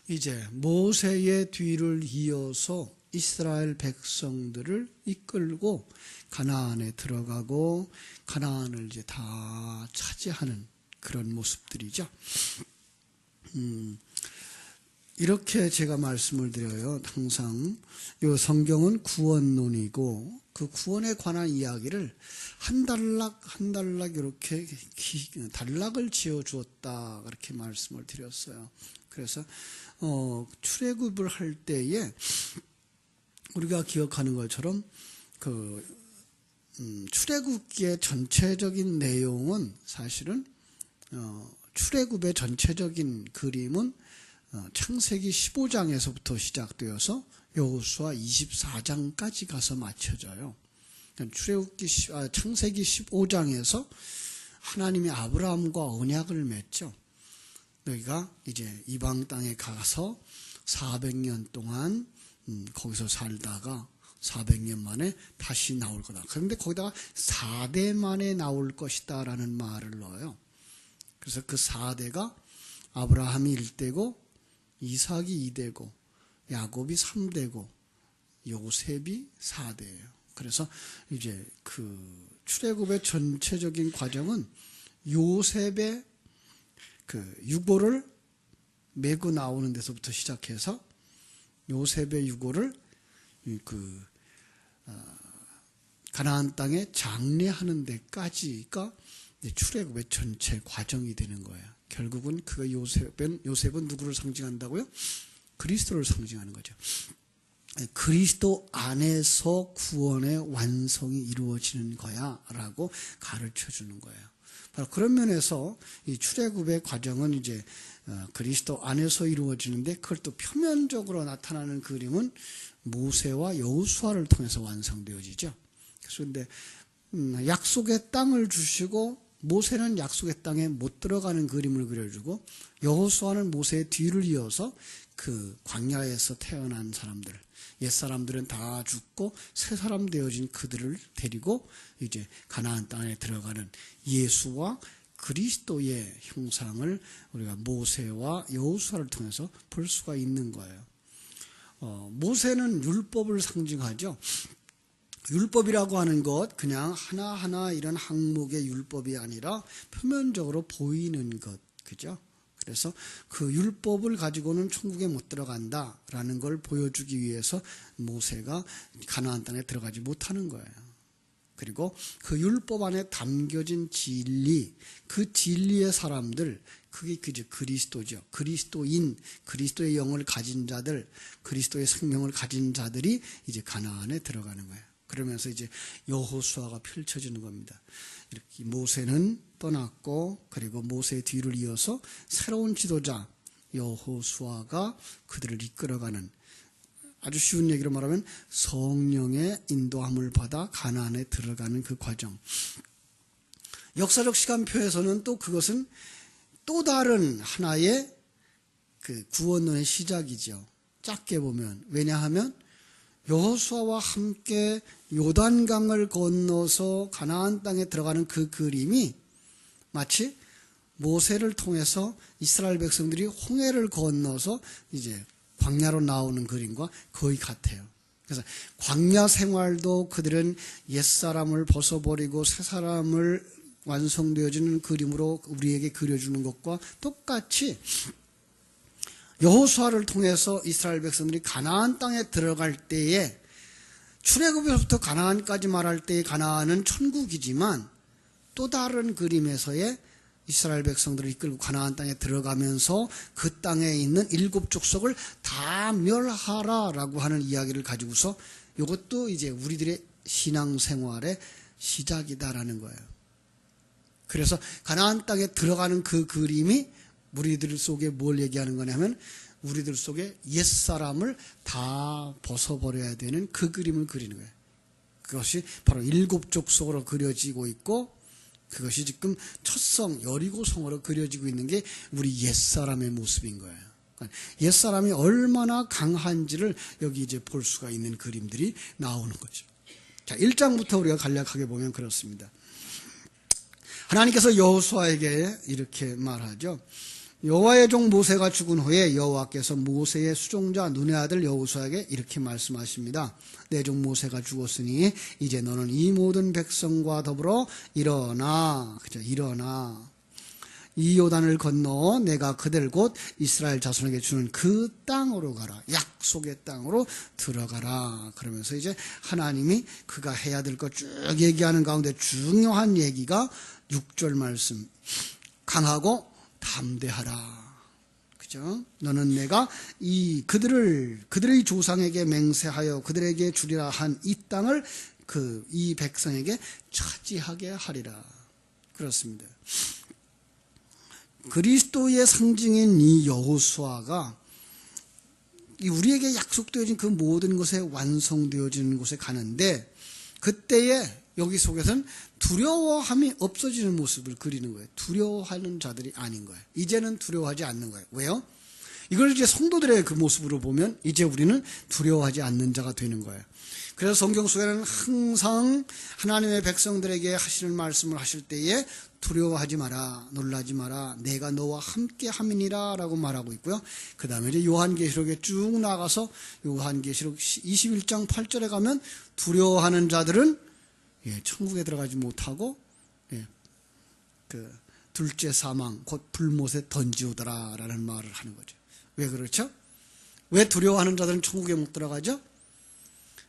이제 모세의 뒤를 이어서 이스라엘 백성들을 이끌고 가나안에 들어가고 가나안을 이제 다 차지하는 그런 모습들이죠. 이렇게 제가 말씀을 드려요. 항상 이 성경은 구원론이고 그 구원에 관한 이야기를 한 단락 한 단락 이렇게 단락을 지어 주었다 그렇게 말씀을 드렸어요. 그래서 출애굽을 할 때에 우리가 기억하는 것처럼 출애굽기의 전체적인 내용은 사실은 출애굽의 전체적인 그림은 창세기 15장에서부터 시작되어서 여호수아 24장까지 가서 맞춰져요. 창세기 15장에서 하나님이 아브라함과 언약을 맺죠. 너희가 이제 이방 땅에 가서 400년 동안 거기서 살다가 400년 만에 다시 나올 거다. 그런데 거기다가 4대 만에 나올 것이다 라는 말을 넣어요. 그래서 그 4대가 아브라함이 1대고 이삭이 2대고 야곱이 3대고 요셉이 4대예요. 그래서 이제 그 출애굽의 전체적인 과정은 요셉의 그 유고를 메고 나오는 데서부터 시작해서 요셉의 유고를 가나안 땅에 장례하는 데까지가 출애굽의 전체 과정이 되는 거예요. 결국은 그 요셉은 누구를 상징한다고요? 그리스도를 상징하는 거죠. 그리스도 안에서 구원의 완성이 이루어지는 거야 라고 가르쳐 주는 거예요. 바로 그런 면에서 이 출애굽의 과정은 이제 그리스도 안에서 이루어지는데 그걸 또 표면적으로 나타나는 그림은 모세와 여호수아를 통해서 완성되어지죠. 그런데 약속의 땅을 주시고 모세는 약속의 땅에 못 들어가는 그림을 그려주고 여호수아는 모세의 뒤를 이어서 그 광야에서 태어난 사람들, 옛사람들은 다 죽고 새 사람 되어진 그들을 데리고 이제 가나안 땅에 들어가는 예수와 그리스도의 형상을 우리가 모세와 여호수아를 통해서 볼 수가 있는 거예요. 모세는 율법을 상징하죠. 율법이라고 하는 것 그냥 하나하나 이런 항목의 율법이 아니라 표면적으로 보이는 것, 그죠? 그래서 그 율법을 가지고는 천국에 못 들어간다라는 걸 보여주기 위해서 모세가 가나안 땅에 들어가지 못하는 거예요. 그리고 그 율법 안에 담겨진 진리, 그 진리의 사람들, 그게 그리스도죠. 그리스도인, 그리스도의 영을 가진 자들, 그리스도의 생명을 가진 자들이 이제 가나안에 들어가는 거예요. 그러면서 이제 여호수아가 펼쳐지는 겁니다. 이렇게 모세는 떠났고 그리고 모세의 뒤를 이어서 새로운 지도자 여호수아가 그들을 이끌어가는, 아주 쉬운 얘기로 말하면 성령의 인도함을 받아 가나안에 들어가는 그 과정. 역사적 시간표에서는 또 그것은 또 다른 하나의 그 구원론의 시작이죠. 작게 보면. 왜냐하면 여호수아와 함께 요단강을 건너서 가나안 땅에 들어가는 그 그림이 마치 모세를 통해서 이스라엘 백성들이 홍해를 건너서 이제 광야로 나오는 그림과 거의 같아요. 그래서 광야 생활도 그들은 옛사람을 벗어버리고 새사람을 완성되어지는 그림으로 우리에게 그려주는 것과 똑같이 여호수아를 통해서 이스라엘 백성들이 가나안 땅에 들어갈 때에 출애굽에서부터 가나안까지 말할 때의 가나안은 천국이지만 또 다른 그림에서의 이스라엘 백성들을 이끌고 가나안 땅에 들어가면서 그 땅에 있는 7 족속을 다 멸하라라고 하는 이야기를 가지고서 이것도 이제 우리들의 신앙생활의 시작이다라는 거예요. 그래서 가나안 땅에 들어가는 그 그림이 우리들 속에 뭘 얘기하는 거냐면 우리들 속에 옛사람을 다 벗어버려야 되는 그 그림을 그리는 거예요. 그것이 바로 7 족속으로 그려지고 있고 그것이 지금 첫성 여리고성으로 그려지고 있는 게 우리 옛사람의 모습인 거예요. 그러니까 옛사람이 얼마나 강한지를 여기 이제 볼 수가 있는 그림들이 나오는 거죠. 자, 1장부터 우리가 간략하게 보면 그렇습니다. 하나님께서 여호수아에게 이렇게 말하죠. 여호와의 종 모세가 죽은 후에 여호와께서 모세의 수종자 눈의 아들 여호수아에게 이렇게 말씀하십니다. 내 종 모세가 죽었으니 이제 너는 이 모든 백성과 더불어 일어나, 그죠? 일어나. 이 요단을 건너 내가 그들 곧 이스라엘 자손에게 주는 그 땅으로 가라. 약속의 땅으로 들어가라. 그러면서 이제 하나님이 그가 해야 될 것 쭉 얘기하는 가운데 중요한 얘기가 6절 말씀. 강하고 담대하라. 그죠? 너는 내가 그들의 조상에게 맹세하여 그들에게 주리라 한 이 땅을 이 백성에게 차지하게 하리라. 그렇습니다. 그리스도의 상징인 이 여호수아가 우리에게 약속되어진 그 모든 것에 완성되어지는 곳에 가는데, 그때에 여기 속에서는 두려워함이 없어지는 모습을 그리는 거예요. 두려워하는 자들이 아닌 거예요. 이제는 두려워하지 않는 거예요. 왜요? 이걸 이제 성도들의 그 모습으로 보면 이제 우리는 두려워하지 않는 자가 되는 거예요. 그래서 성경 속에는 항상 하나님의 백성들에게 하시는 말씀을 하실 때에 두려워하지 마라, 놀라지 마라, 내가 너와 함께 함이니라 라고 말하고 있고요. 그 다음에 이제 요한계시록에 쭉 나가서 요한계시록 21장 8절에 가면 두려워하는 자들은 천국에 들어가지 못하고 둘째 사망 곧 불못에 던지우더라 라는 말을 하는 거죠. 왜 그렇죠? 왜 두려워하는 자들은 천국에 못 들어가죠?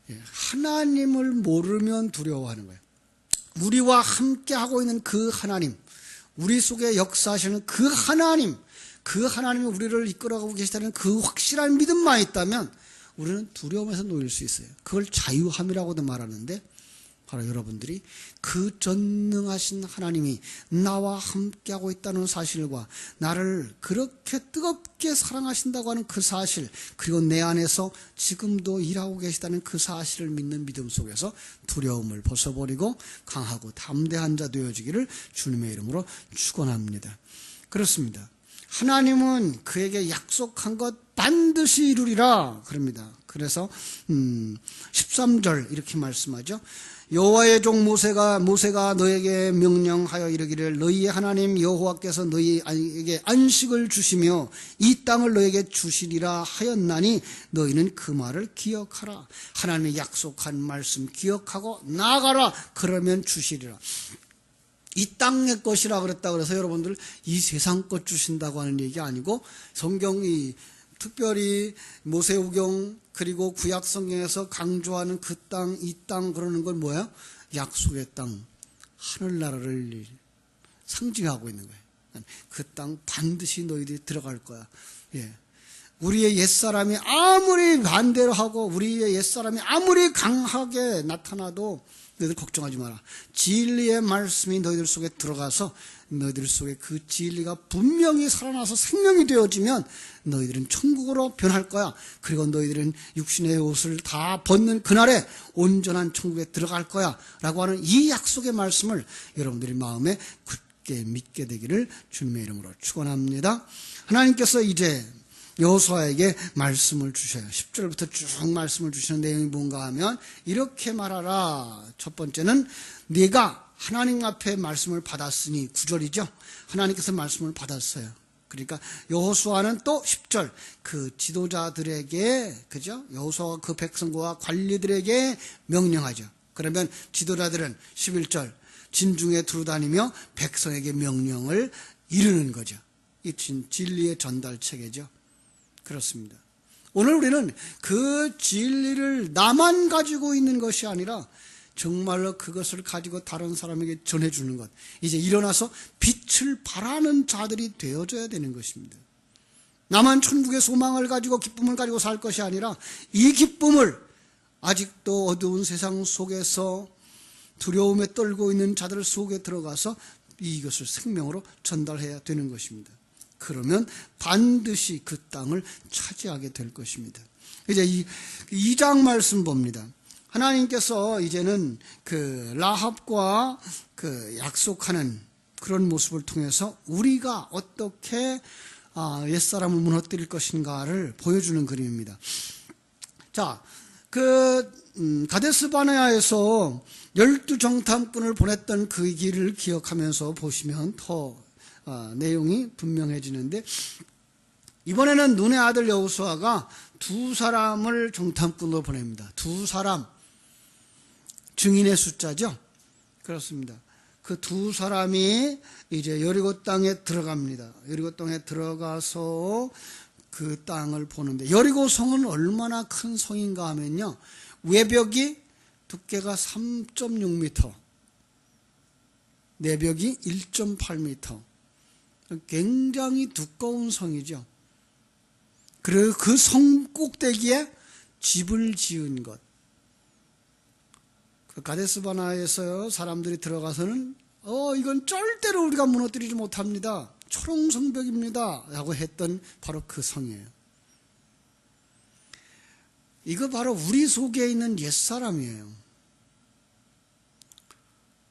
하나님을 모르면 두려워하는 거예요. 우리와 함께 하고 있는 그 하나님, 우리 속에 역사하시는 그 하나님이 우리를 이끌어가고 계시다는 그 확실한 믿음만 있다면 우리는 두려움에서 놓일 수 있어요. 그걸 자유함이라고도 말하는데, 바로 여러분들이 그 전능하신 하나님이 나와 함께하고 있다는 사실과 나를 그렇게 뜨겁게 사랑하신다고 하는 그 사실, 그리고 내 안에서 지금도 일하고 계시다는 그 사실을 믿는 믿음 속에서 두려움을 벗어버리고 강하고 담대한 자 되어지기를 주님의 이름으로 축원합니다. 그렇습니다. 하나님은 그에게 약속한 것 반드시 이루리라 그럽니다. 그래서 13절 이렇게 말씀하죠. 여호와의 종 모세가 너에게 명령하여 이르기를 너희의 하나님 여호와께서 너희에게 안식을 주시며 이 땅을 너희에게 주시리라 하였나니 너희는 그 말을 기억하라. 하나님의 약속한 말씀 기억하고 나아가라. 그러면 주시리라. 이 땅의 것이라 그랬다 그래서 여러분들 이 세상 것 주신다고 하는 얘기 아니고, 성경이 특별히 모세오경 그리고 구약 성경에서 강조하는 그 땅, 이 땅 그러는 건 뭐야? 약속의 땅, 하늘나라를 상징하고 있는 거예요. 그 땅 반드시 너희들이 들어갈 거야. 우리의 옛사람이 아무리 반대로 하고 우리의 옛사람이 아무리 강하게 나타나도 너희들 걱정하지 마라. 진리의 말씀이 너희들 속에 들어가서 너희들 속에 그 진리가 분명히 살아나서 생명이 되어지면 너희들은 천국으로 변할 거야. 그리고 너희들은 육신의 옷을 다 벗는 그날에 온전한 천국에 들어갈 거야 라고 하는 이 약속의 말씀을 여러분들이 마음에 굳게 믿게 되기를 주님의 이름으로 축원합니다. 하나님께서 이제 여호수아에게 말씀을 주셔요. 10절부터 쭉 말씀을 주시는 내용이 뭔가 하면 이렇게 말하라. 첫 번째는 네가 하나님 앞에 말씀을 받았으니, 9절이죠. 하나님께서 말씀을 받았어요. 그러니까 여호수아는 또 10절 그 지도자들에게, 그죠? 여호수아가 그 백성과 관리들에게 명령하죠. 그러면 지도자들은 11절 진중에 두루다니며 백성에게 명령을 이루는 거죠. 이 진리의 전달 체계죠. 그렇습니다. 오늘 우리는 그 진리를 나만 가지고 있는 것이 아니라 정말로 그것을 가지고 다른 사람에게 전해주는 것, 이제 일어나서 빛을 발하는 자들이 되어져야 되는 것입니다. 나만 천국의 소망을 가지고 기쁨을 가지고 살 것이 아니라 이 기쁨을 아직도 어두운 세상 속에서 두려움에 떨고 있는 자들 속에 들어가서 이것을 생명으로 전달해야 되는 것입니다. 그러면 반드시 그 땅을 차지하게 될 것입니다. 이제 2장 말씀 봅니다. 하나님께서 이제는 그 라합과 그 약속하는 그런 모습을 통해서 우리가 어떻게 옛사람을 무너뜨릴 것인가를 보여주는 그림입니다. 자, 가데스 바네아에서 12정탐꾼을 보냈던 그 길을 기억하면서 보시면 더 내용이 분명해지는데, 이번에는 눈의 아들 여호수아가 두 사람을 정탐꾼으로 보냅니다. 두 사람, 증인의 숫자죠. 그렇습니다. 그 두 사람이 이제 여리고 땅에 들어갑니다. 여리고 땅에 들어가서 그 땅을 보는데, 여리고 성은 얼마나 큰 성인가 하면요, 외벽이 두께가 3.6m, 내벽이 1.8m, 굉장히 두꺼운 성이죠. 그리고 그 성 꼭대기에 집을 지은 것. 그 가데스 바나에서 사람들이 들어가서는 이건 절대로 우리가 무너뜨리지 못합니다, 초롱성벽입니다 라고 했던 바로 그 성이에요. 이거 바로 우리 속에 있는 옛사람이에요.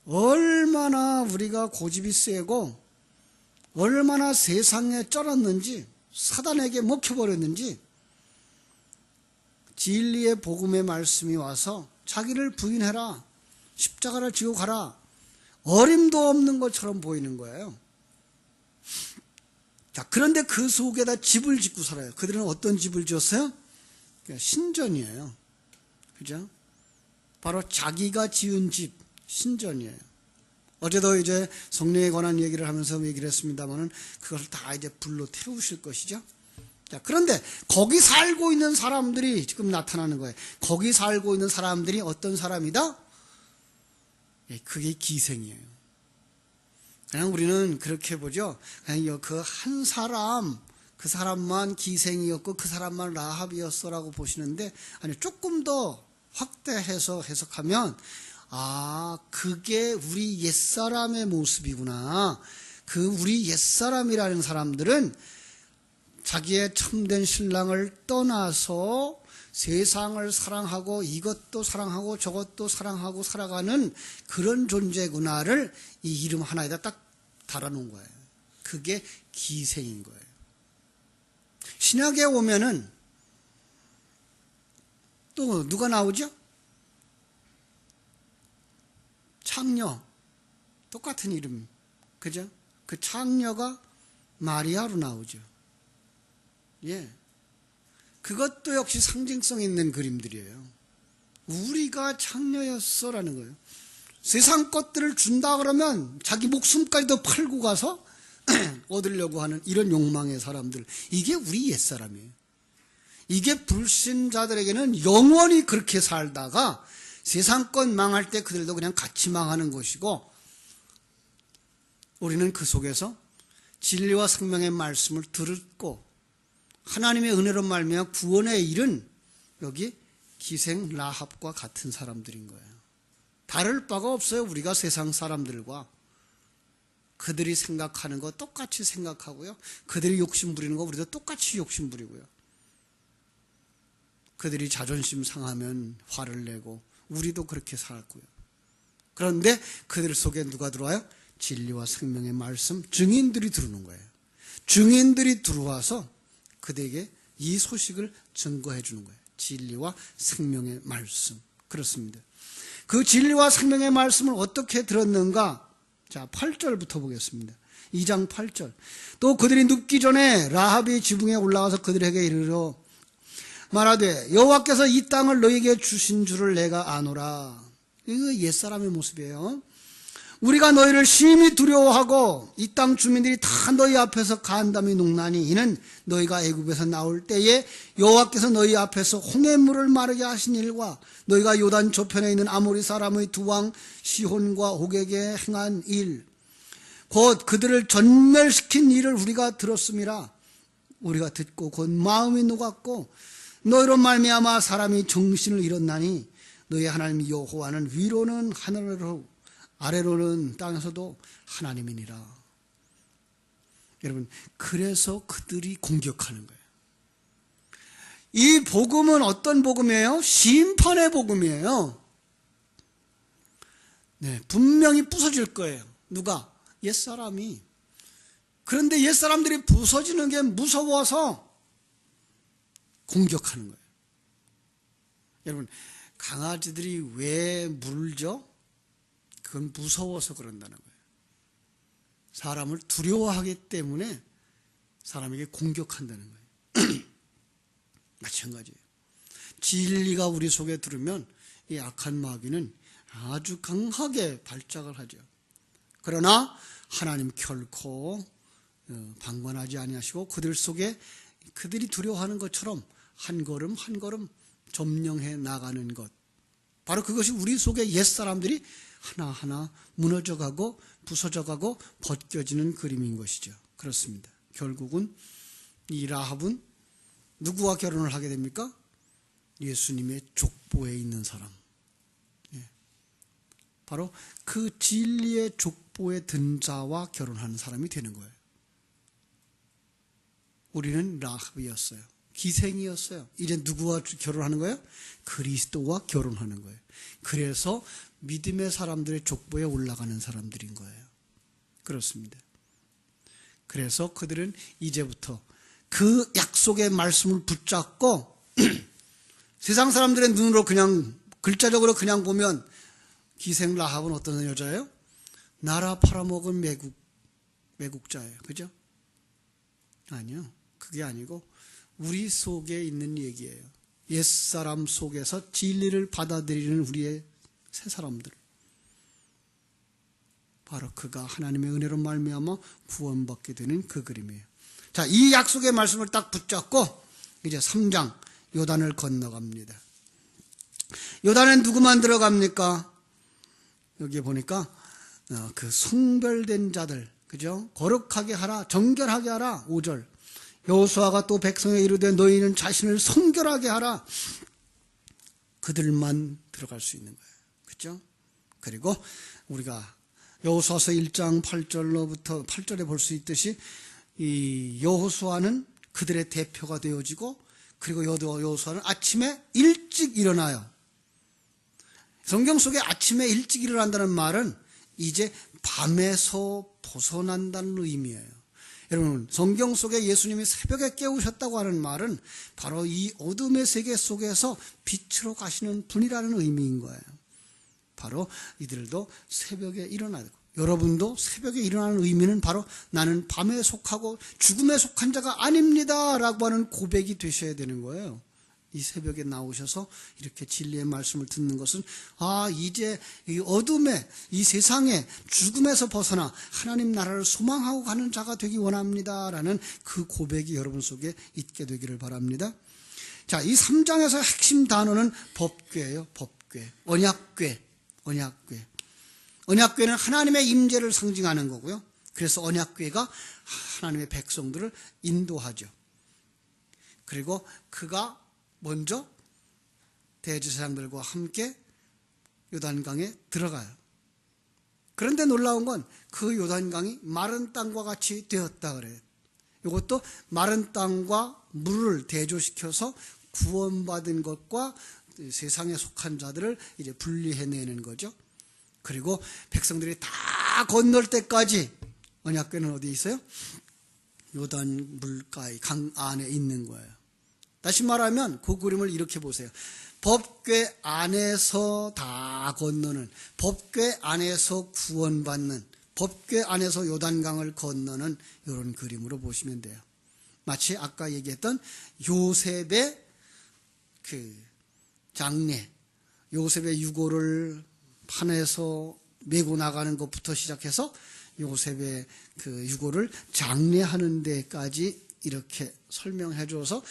얼마나 우리가 고집이 세고 얼마나 세상에 쩔었는지, 사단에게 먹혀버렸는지, 진리의 복음의 말씀이 와서 자기를 부인해라, 십자가를 지고 가라, 어림도 없는 것처럼 보이는 거예요. 자, 그런데 그 속에다 집을 짓고 살아요. 그들은 어떤 집을 지었어요? 신전이에요. 그죠? 바로 자기가 지은 집, 신전이에요. 어제도 이제 성령에 관한 얘기를 하면서 얘기를 했습니다만은 그것을 다 이제 불로 태우실 것이죠. 자, 그런데 거기 살고 있는 사람들이 지금 나타나는 거예요. 거기 살고 있는 사람들이 어떤 사람이다? 그게 기생이에요. 그냥 우리는 그렇게 보죠. 그냥 그 한 사람, 그 사람만 기생이었고 그 사람만 라합이었어라고 보시는데, 아니, 조금 더 확대해서 해석하면, 그게 우리 옛사람의 모습이구나. 그 우리 옛사람이라는 사람들은 자기의 참된 신랑을 떠나서 세상을 사랑하고 이것도 사랑하고 저것도 사랑하고 살아가는 그런 존재구나를 이 이름 하나에다 딱 달아놓은 거예요. 그게 기생인 거예요. 신약에 오면은 또 누가 나오죠? 창녀, 똑같은 이름, 그죠? 그 창녀가 마리아로 나오죠. 예, 그것도 역시 상징성 있는 그림들이에요. 우리가 창녀였어라는 거예요. 세상 것들을 준다 그러면 자기 목숨까지도 팔고 가서 얻으려고 하는 이런 욕망의 사람들, 이게 우리 옛사람이에요. 이게 불신자들에게는 영원히 그렇게 살다가 세상 것 망할 때 그들도 그냥 같이 망하는 것이고, 우리는 그 속에서 진리와 생명의 말씀을 듣고 하나님의 은혜로 말미암아 구원에 이른 여기 기생 라합과 같은 사람들인 거예요. 다를 바가 없어요. 우리가 세상 사람들과 그들이 생각하는 거 똑같이 생각하고요, 그들이 욕심 부리는 거 우리도 똑같이 욕심 부리고요, 그들이 자존심 상하면 화를 내고 우리도 그렇게 살았고요. 그런데 그들 속에 누가 들어와요? 진리와 생명의 말씀, 증인들이 들어오는 거예요. 증인들이 들어와서 그들에게 이 소식을 증거해 주는 거예요. 진리와 생명의 말씀. 그렇습니다. 그 진리와 생명의 말씀을 어떻게 들었는가? 자, 8절부터 보겠습니다. 2장 8절. 또 그들이 눕기 전에 라합이 지붕에 올라가서 그들에게 이르러 말하되 여호와께서 이 땅을 너희에게 주신 줄을 내가 아노라. 이거 옛사람의 모습이에요. 우리가 너희를 심히 두려워하고 이 땅 주민들이 다 너희 앞에서 간담이 녹나니 이는 너희가 애굽에서 나올 때에 여호와께서 너희 앞에서 홍해물을 마르게 하신 일과 너희가 요단 저편에 있는 아모리 사람의 두 왕 시혼과 옥에게 행한 일, 곧 그들을 전멸시킨 일을 우리가 들었음이라. 우리가 듣고 곧 마음이 녹았고 너희로 말미암아 사람이 정신을 잃었나니 너희 하나님 여호와는 위로는 하늘로 아래로는 땅에서도 하나님이니라. 여러분, 그래서 그들이 공격하는 거예요. 이 복음은 어떤 복음이에요? 심판의 복음이에요. 네, 분명히 부서질 거예요. 누가? 옛사람이. 그런데 옛사람들이 부서지는 게 무서워서 공격하는 거예요. 여러분, 강아지들이 왜 물죠? 그건 무서워서 그런다는 거예요. 사람을 두려워하기 때문에 사람에게 공격한다는 거예요. 마찬가지예요. 진리가 우리 속에 들으면 이 악한 마귀는 아주 강하게 발작을 하죠. 그러나 하나님 결코 방관하지 아니하시고 그들 속에 그들이 두려워하는 것처럼 한 걸음 한 걸음 점령해 나가는 것, 바로 그것이 우리 속의 옛사람들이 하나하나 무너져가고 부서져가고 벗겨지는 그림인 것이죠. 그렇습니다. 결국은 이 라합은 누구와 결혼을 하게 됩니까? 예수님의 족보에 있는 사람, 바로 그 진리의 족보에 든 자와 결혼하는 사람이 되는 거예요. 우리는 라합이었어요. 기생이었어요. 이제 누구와 결혼하는 거예요? 그리스도와 결혼하는 거예요. 그래서 믿음의 사람들의 족보에 올라가는 사람들인 거예요. 그렇습니다. 그래서 그들은 이제부터 그 약속의 말씀을 붙잡고 세상 사람들의 눈으로 그냥 글자적으로 그냥 보면 기생 라합은 어떤 여자예요? 나라 팔아먹은 매국자예요. 그죠? 아니요. 그게 아니고 우리 속에 있는 얘기예요. 옛사람 속에서 진리를 받아들이는 우리의 새 사람들. 바로 그가 하나님의 은혜로 말미암아 구원받게 되는 그 그림이에요. 자, 이 약속의 말씀을 딱 붙잡고 이제 3장 요단을 건너갑니다. 요단에 누구만 들어갑니까? 여기 보니까 그 성별된 자들, 그죠? 거룩하게 하라, 정결하게 하라. 5절. 여호수아가 또 백성에 이르되 너희는 자신을 성결하게 하라. 그들만 들어갈 수 있는 거예요. 그죠? 그리고 우리가 여호수아서 1장 8절로부터 8절에 볼 수 있듯이 이 여호수아는 그들의 대표가 되어지고, 그리고 여호수아는 아침에 일찍 일어나요. 성경 속에 아침에 일찍 일어난다는 말은 이제 밤에서 벗어난다는 의미예요. 여러분, 성경 속에 예수님이 새벽에 깨우셨다고 하는 말은 바로 이 어둠의 세계 속에서 빛으로 가시는 분이라는 의미인 거예요. 바로 이들도 새벽에 일어나고, 여러분도 새벽에 일어나는 의미는 바로 나는 밤에 속하고 죽음에 속한 자가 아닙니다 라고 하는 고백이 되셔야 되는 거예요. 이 새벽에 나오셔서 이렇게 진리의 말씀을 듣는 것은 이제 이 어둠에, 이 세상에 죽음에서 벗어나 하나님 나라를 소망하고 가는 자가 되기 원합니다 라는 그 고백이 여러분 속에 있게 되기를 바랍니다. 자, 이 3장에서 핵심 단어는 법궤예요. 법궤, 언약궤. 언약궤는 하나님의 임재를 상징하는 거고요. 그래서 언약궤가 하나님의 백성들을 인도하죠. 그리고 그가 먼저 대제사장들과 함께 요단강에 들어가요. 그런데 놀라운 건 그 요단강이 마른 땅과 같이 되었다 그래요. 이것도 마른 땅과 물을 대조시켜서 구원받은 것과 세상에 속한 자들을 이제 분리해내는 거죠. 그리고 백성들이 다 건널 때까지 언약궤는 어디 있어요? 요단 물가의 강 안에 있는 거예요. 다시 말하면 그 그림을 이렇게 보세요. 법궤 안에서 다 건너는, 법궤 안에서 구원받는, 법궤 안에서 요단강을 건너는 이런 그림으로 보시면 돼요. 마치 아까 얘기했던 요셉의 그 장례, 요셉의 유고를 판에서 메고 나가는 것부터 시작해서 요셉의 그 유고를 장례하는 데까지 이렇게 설명해 줘서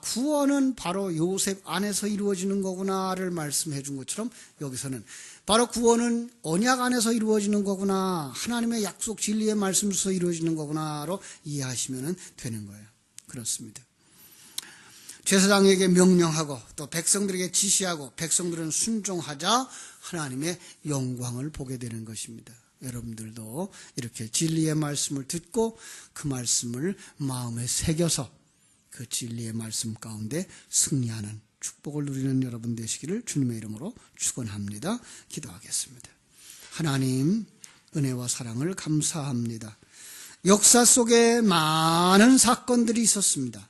구원은 바로 요셉 안에서 이루어지는 거구나를 말씀해 준 것처럼 여기서는 바로 구원은 언약 안에서 이루어지는 거구나, 하나님의 약속 진리의 말씀으로서 이루어지는 거구나로 이해하시면 되는 거예요. 그렇습니다. 제사장에게 명령하고 또 백성들에게 지시하고 백성들은 순종하자 하나님의 영광을 보게 되는 것입니다. 여러분들도 이렇게 진리의 말씀을 듣고 그 말씀을 마음에 새겨서 그 진리의 말씀 가운데 승리하는 축복을 누리는 여러분 되시기를 주님의 이름으로 축원합니다. 기도하겠습니다. 하나님, 은혜와 사랑을 감사합니다. 역사 속에 많은 사건들이 있었습니다.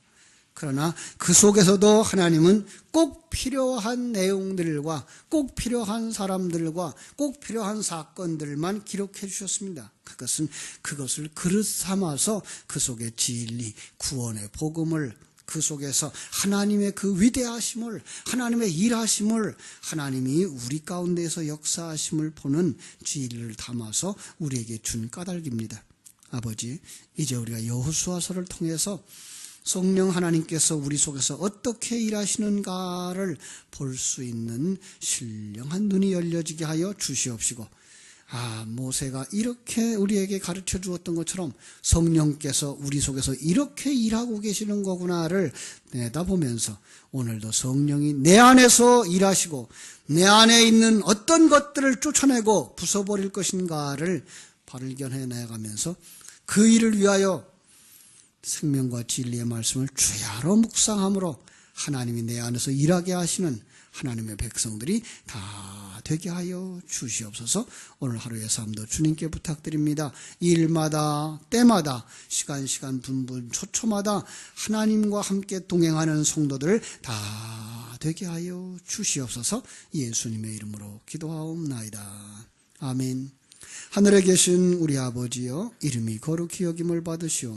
그러나 그 속에서도 하나님은 꼭 필요한 내용들과 꼭 필요한 사람들과 꼭 필요한 사건들만 기록해 주셨습니다. 그것을 그릇 삼아서 그 속에 진리, 구원의 복음을 그 속에서 하나님의 그 위대하심을, 하나님의 일하심을, 하나님이 우리 가운데에서 역사하심을 보는 진리를 담아서 우리에게 준 까닭입니다. 아버지, 이제 우리가 여호수아서를 통해서 성령 하나님께서 우리 속에서 어떻게 일하시는가를 볼 수 있는 신령한 눈이 열려지게 하여 주시옵시고, 모세가 이렇게 우리에게 가르쳐 주었던 것처럼 성령께서 우리 속에서 이렇게 일하고 계시는 거구나를 내다보면서 오늘도 성령이 내 안에서 일하시고 내 안에 있는 어떤 것들을 쫓아내고 부숴버릴 것인가를 발견해 나가면서 그 일을 위하여 생명과 진리의 말씀을 주야로 묵상함으로 하나님이 내 안에서 일하게 하시는 하나님의 백성들이 다 되게 하여 주시옵소서. 오늘 하루의 삶도 주님께 부탁드립니다. 일마다 때마다 시간 분분 초초마다 하나님과 함께 동행하는 성도들 다 되게 하여 주시옵소서. 예수님의 이름으로 기도하옵나이다. 아멘. 하늘에 계신 우리 아버지여, 이름이 거룩히 여김을 받으시오.